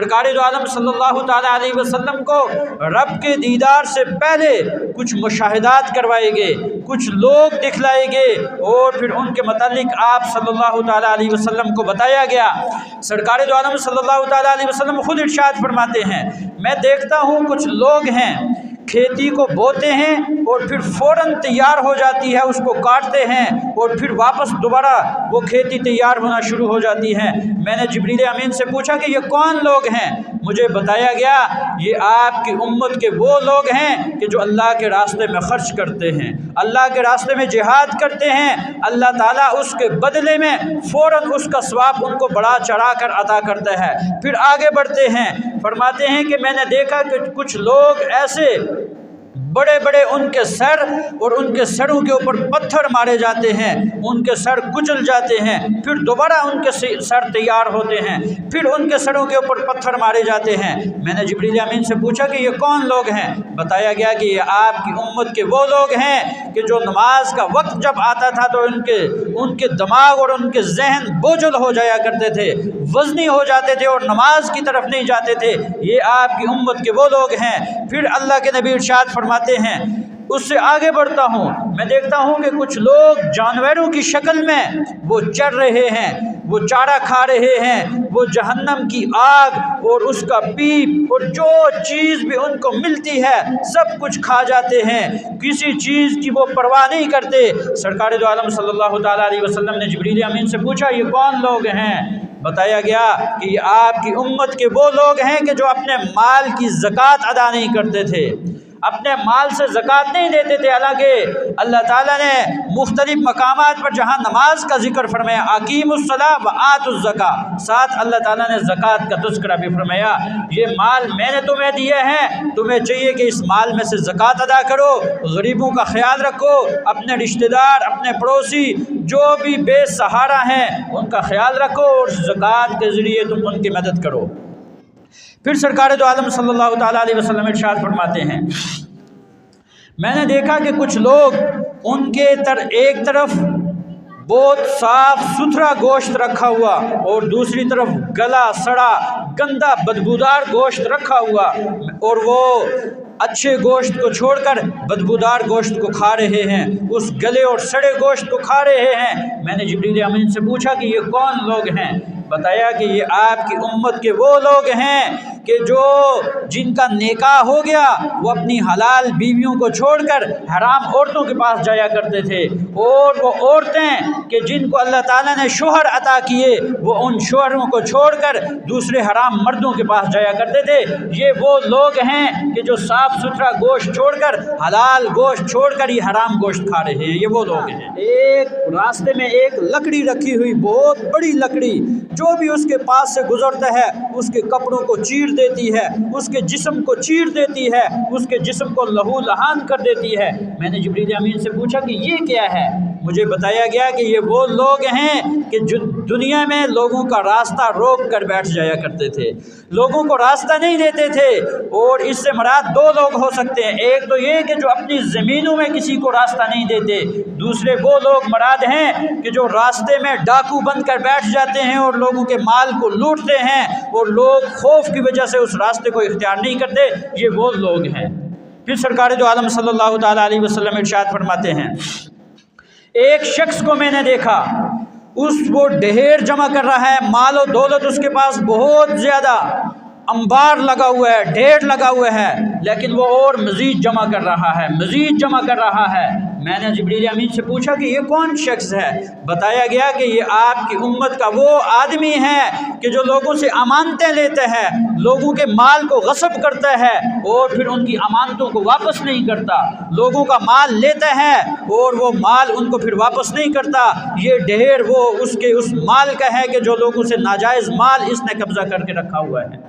سرکار دو عالم صلی اللہ تعالیٰ علیہ وسلم کو رب کے دیدار سے پہلے کچھ مشاہدات کروائے گئے، کچھ لوگ دکھلائے گئے، اور پھر ان کے متعلق آپ صلی اللہ تعالیٰ علیہ وسلم کو بتایا گیا۔ سرکار دو عالم صلی اللہ تعالیٰ علیہ وسلم خود ارشاد فرماتے ہیں، میں دیکھتا ہوں کچھ لوگ ہیں کھیتی کو بوتے ہیں اور پھر فوراً تیار ہو جاتی ہے، اس کو کاٹتے ہیں اور پھر واپس دوبارہ وہ کھیتی تیار ہونا شروع ہو جاتی ہے۔ میں نے جبریل امین سے پوچھا کہ یہ کون لوگ ہیں؟ مجھے بتایا گیا یہ آپ کی امت کے وہ لوگ ہیں کہ جو اللہ کے راستے میں خرچ کرتے ہیں، اللہ کے راستے میں جہاد کرتے ہیں، اللہ تعالیٰ اس کے بدلے میں فوراً اس کا ثواب ان کو بڑا چڑھا کر عطا کرتا ہے۔ پھر آگے بڑھتے ہیں، فرماتے ہیں کہ میں نے دیکھا کہ کچھ لوگ ایسے بڑے بڑے ان کے سر اور ان کے سروں کے اوپر پتھر مارے جاتے ہیں، ان کے سر کچل جاتے ہیں، پھر دوبارہ ان کے سر تیار ہوتے ہیں، پھر ان کے سروں کے اوپر پتھر مارے جاتے ہیں۔ میں نے جبریل امین سے پوچھا کہ یہ کون لوگ ہیں؟ بتایا گیا کہ یہ آپ کی امت کے وہ لوگ ہیں کہ جو نماز کا وقت جب آتا تھا تو ان کے دماغ اور ان کے ذہن بوجھل ہو جایا کرتے تھے، وزنی ہو جاتے تھے اور نماز کی طرف نہیں جاتے تھے۔ یہ آپ کی امت کے وہ لوگ ہیں۔ پھر اللہ کے نبی ارشاد فرماتے ہیں، اس سے آگے بڑھتا ہوں، میں دیکھتا ہوں کہ کچھ لوگ جانوروں کی شکل میں وہ چر رہے ہیں، وہ چارہ کھا رہے ہیں، وہ جہنم کی آگ اور اس کا پیپ اور جو چیز بھی ان کو ملتی ہے سب کچھ کھا جاتے ہیں، کسی چیز کی وہ پرواہ نہیں کرتے۔ سرکار دو عالم صلی اللہ تعالیٰ علیہ وسلم نے جبریل امین سے پوچھا یہ کون لوگ ہیں؟ بتایا گیا کہ یہ آپ کی امت کے وہ لوگ ہیں کہ جو اپنے مال کی زکوٰۃ ادا نہیں کرتے تھے، اپنے مال سے زکوٰۃ نہیں دیتے تھے۔ حالانکہ اللہ تعالیٰ نے مختلف مقامات پر جہاں نماز کا ذکر فرمایا اقیموا الصلاۃ وآتوا الزکاۃ، ساتھ اللہ تعالیٰ نے زکوٰۃ کا تذکرہ بھی فرمایا۔ یہ مال میں نے تمہیں دیے ہیں، تمہیں چاہیے کہ اس مال میں سے زکوٰۃ ادا کرو، غریبوں کا خیال رکھو، اپنے رشتہ دار، اپنے پڑوسی جو بھی بے سہارا ہیں ان کا خیال رکھو اور زکوٰۃ کے ذریعے تم ان کی مدد کرو۔ پھر سرکار دو عالم صلی اللہ تعالیٰ علیہ وسلم ارشاد فرماتے ہیں، میں نے دیکھا کہ کچھ لوگ ان کے ایک طرف بہت صاف ستھرا گوشت رکھا ہوا اور دوسری طرف گلا سڑا گندا بدبودار گوشت رکھا ہوا، اور وہ اچھے گوشت کو چھوڑ کر بدبودار گوشت کو کھا رہے ہیں، اس گلے اور سڑے گوشت کو کھا رہے ہیں۔ میں نے جبریل امین سے پوچھا کہ یہ کون لوگ ہیں؟ بتایا کہ یہ آپ کی امت کے وہ لوگ ہیں کہ جو جن کا نکاح ہو گیا وہ اپنی حلال بیویوں کو چھوڑ کر حرام عورتوں کے پاس جایا کرتے تھے، اور وہ عورتیں کہ جن کو اللہ تعالیٰ نے شوہر عطا کیے وہ ان شوہروں کو چھوڑ کر دوسرے حرام مردوں کے پاس جایا کرتے تھے۔ یہ وہ لوگ ہیں کہ جو صاف ستھرا گوشت چھوڑ کر حلال گوشت چھوڑ کر یہ حرام گوشت کھا رہے ہیں، یہ وہ لوگ ہیں۔ ایک راستے میں ایک لکڑی رکھی ہوئی، بہت بڑی لکڑی، جو بھی اس کے پاس سے گزرتا ہے اس کے کپڑوں کو چیر دیتی ہے، اس کے جسم کو چیر دیتی ہے، اس کے جسم کو لہو لہان کر دیتی ہے۔ میں نے جبریل امین سے پوچھا کہ یہ کیا ہے؟ مجھے بتایا گیا کہ یہ وہ لوگ ہیں کہ جو دنیا میں لوگوں کا راستہ روک کر بیٹھ جایا کرتے تھے، لوگوں کو راستہ نہیں دیتے تھے، اور اس سے مراد دو لوگ ہو سکتے ہیں، ایک تو یہ کہ جو اپنی زمینوں میں کسی کو راستہ نہیں دیتے، دوسرے وہ لوگ مراد ہیں کہ جو راستے میں ڈاکو بن کر بیٹھ جاتے ہیں اور لوگوں کے مال کو لوٹتے ہیں اور لوگ خوف کی وجہ سے اس راستے کو اختیار نہیں کرتے، یہ وہ لوگ ہیں۔ پھر سرکار دو عالم صلی اللہ تعالیٰ علیہ وسلم ارشاد فرماتے ہیں، ایک شخص کو میں نے دیکھا وہ ڈھیر جمع کر رہا ہے، مال و دولت اس کے پاس بہت زیادہ، انبار لگا ہوا ہے، ڈھیر لگا ہوا ہے، لیکن وہ اور مزید جمع کر رہا ہے، مزید جمع کر رہا ہے۔ میں نے جبریل امین سے پوچھا کہ یہ کون شخص ہے؟ بتایا گیا کہ یہ آپ کی امت کا وہ آدمی ہے کہ جو لوگوں سے امانتیں لیتے ہیں، لوگوں کے مال کو غصب کرتا ہے اور پھر ان کی امانتوں کو واپس نہیں کرتا، لوگوں کا مال لیتا ہے اور وہ مال ان کو پھر واپس نہیں کرتا۔ یہ ڈھیر وہ اس مال کا ہے کہ جو لوگوں سے ناجائز مال اس نے قبضہ کر کے رکھا ہوا ہے۔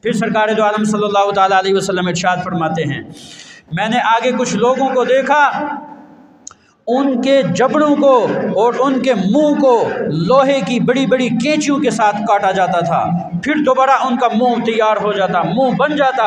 پھر سرکار دو عالم صلی اللہ تعالیٰ علیہ وسلم ارشاد فرماتے ہیں، میں نے آگے کچھ لوگوں کو دیکھا، ان کے جبڑوں کو اور ان کے منہ کو لوہے کی بڑی بڑی کینچیوں کے ساتھ کاٹا جاتا تھا، پھر دوبارہ ان کا منہ تیار ہو جاتا، منہ بن جاتا،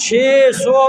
600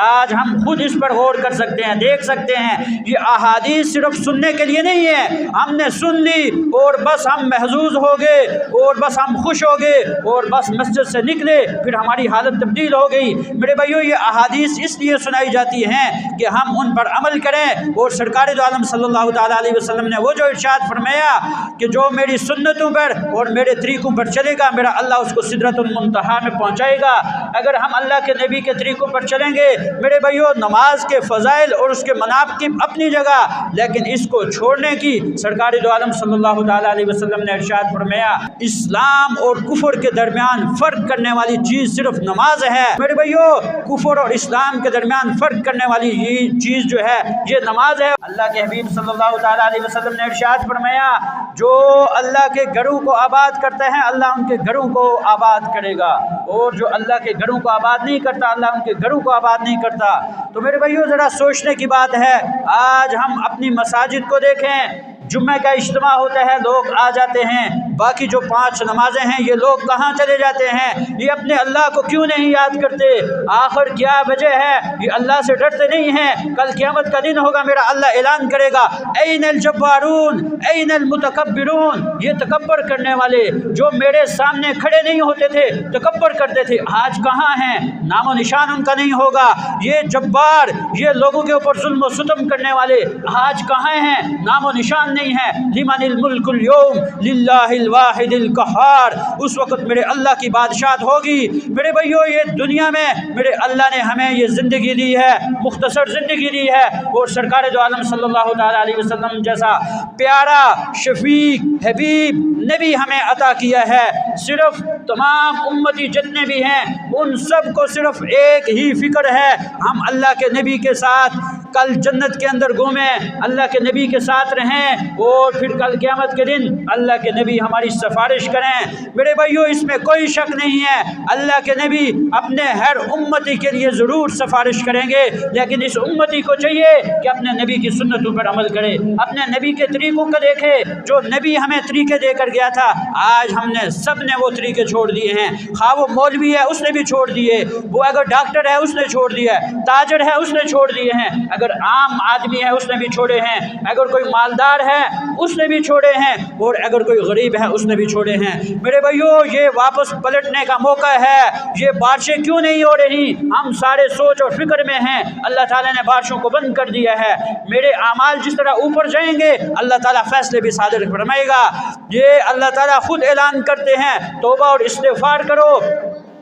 آج ہم خود اس پر غور کر سکتے ہیں، دیکھ سکتے ہیں یہ احادیث صرف سننے کے لیے نہیں ہے، ہم نے سن لی اور بس ہم محظوظ ہو گئے اور بس ہم خوش ہو گئے اور بس مسجد سے نکلے پھر ہماری حالت تبدیل ہو گئی۔ میرے بھائیو، یہ احادیث اس لیے سنائی جاتی ہیں کہ ہم ان پر عمل کریں، اور سرکار دو عالم صلی اللہ تعالیٰ علیہ وسلم نے وہ جو ارشاد فرمایا کہ جو میری سنتوں پر اور میرے طریقوں پر چلے گا میرا اللہ اس کو سدرۃ المنتہا میں پہنچائے گا۔ اگر ہم اللہ کے نبی کے طریقوں پر چلیں گے میرے بھائیو، نماز کے فضائل اور اس کے مناقب اپنی جگہ، لیکن اس کو چھوڑنے کی سرکار دو عالم صلی اللہ تعالیٰ علیہ وسلم نے ارشاد فرمایا اسلام اور کفر کے درمیان فرق کرنے والی چیز صرف نماز ہے۔ میرے بھائیو، کفر اور اسلام کے درمیان فرق کرنے والی یہ چیز جو ہے یہ نماز ہے۔ اللہ کے حبیب صلی اللہ تعالیٰ علیہ وسلم نے ارشاد فرمایا جو اللہ کے گھروں کو آباد کرتے ہیں اللہ ان کے گھروں کو آباد کرے گا، اور جو اللہ کے گھروں کو آباد نہیں کرتا اللہ ان کے گھروں کو آباد نہیں کرتا۔ تو میرے بھائیو، ذرا سوچنے کی بات ہے، آج ہم اپنی مساجد کو دیکھیں، جمعہ کا اجتماع ہوتا ہے لوگ آ جاتے ہیں، باقی جو 5 نمازیں ہیں یہ لوگ کہاں چلے جاتے ہیں؟ یہ اپنے اللہ کو کیوں نہیں یاد کرتے؟ آخر کیا وجہ ہے؟ یہ اللہ سے ڈرتے نہیں ہیں۔ کل قیامت کا دن ہوگا، میرا اللہ اعلان کرے گا این الجبارون این المتکبرون، یہ تکبر کرنے والے جو میرے سامنے کھڑے نہیں ہوتے تھے تکبر کرتے تھے، آج کہاں ہیں؟ نام و نشان ان کا نہیں ہوگا۔ یہ جبار، یہ لوگوں کے اوپر ظلم و ستم کرنے والے آج کہاں ہیں؟ نام و نشان نہیں ہے۔ لمن الملک اليوم للہ الواحد القہار، اس وقت میرے اللہ کی بادشاہت ہوگی۔ میرے بھائیو، یہ دنیا میں میرے اللہ نے ہمیں یہ زندگی دی ہے، مختصر زندگی دی ہے، اور سرکار دو عالم صلی اللہ تعالیٰ علیہ وسلم جیسا پیارا شفیق حبیب نبی ہمیں عطا کیا ہے۔ صرف تمام امتی جتنے بھی ہیں ان سب کو صرف ایک ہی فکر ہے، ہم اللہ کے نبی کے ساتھ کل جنت کے اندر گھومیں، اللہ کے نبی کے ساتھ رہیں، اور پھر کل قیامت کے دن اللہ کے نبی ہماری سفارش کریں۔ میرے بھائیو، اس میں کوئی شک نہیں ہے، اللہ کے نبی اپنے ہر امتی کے لیے ضرور سفارش کریں گے، لیکن اس امتی کو چاہیے کہ اپنے نبی کی سنتوں پر عمل کرے، اپنے نبی کے طریقوں کو دیکھے۔ جو نبی ہمیں طریقے دے کر گیا تھا آج ہم نے سب نے وہ طریقے چھوڑ دیے ہیں، خواہ وہ مولوی ہے اس نے بھی چھوڑ دیے، وہ اگر ڈاکٹر ہے اس نے چھوڑ دیا ہے، تاجر ہے اس نے چھوڑ دیے ہیں، اگر عام آدمی ہے اس نے بھی چھوڑے ہیں، اگر کوئی مالدار ہے اس نے بھی چھوڑے ہیں، اور اگر کوئی غریب ہے اس نے بھی چھوڑے ہیں۔ میرے بھائیو، یہ واپس پلٹنے کا موقع ہے، یہ بارشیں کیوں نہیں ہو رہی؟ ہم سارے سوچ اور فکر میں ہیں، اللہ تعالیٰ نے بارشوں کو بند کر دیا ہے، میرے اعمال جس طرح اوپر جائیں گے اللہ تعالیٰ فیصلے بھی صادر فرمائے گا۔ یہ اللہ تعالیٰ خود اعلان کرتے ہیں توبہ اور استغفار کرو،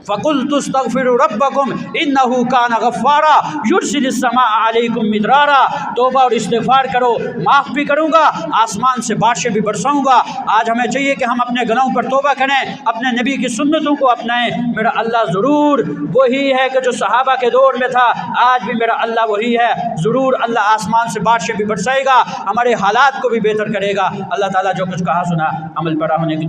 فَقُلْتُ اسْتَغْفِرُوا رَبَّكُمْ إِنَّهُ كَانَ غَفَّارًا يُرْسِلِ السَّمَاءَ عَلَيْكُمْ مِدْرَارًا، توبہ اور استغفار کرو، معاف بھی کروں گا، آسمان سے بارشیں بھی برساؤں گا۔ آج ہمیں چاہیے کہ ہم اپنے گناہوں پر توبہ کریں، اپنے نبی کی سنتوں کو اپنائیں۔ میرا اللہ ضرور وہی ہے کہ جو صحابہ کے دور میں تھا، آج بھی میرا اللہ وہی ہے، ضرور اللہ آسمان سے بارشیں بھی برسائے گا، ہمارے حالات کو بھی بہتر کرے گا۔ اللہ تعالیٰ جو کچھ کہا سنا عمل پیرا ہونے کی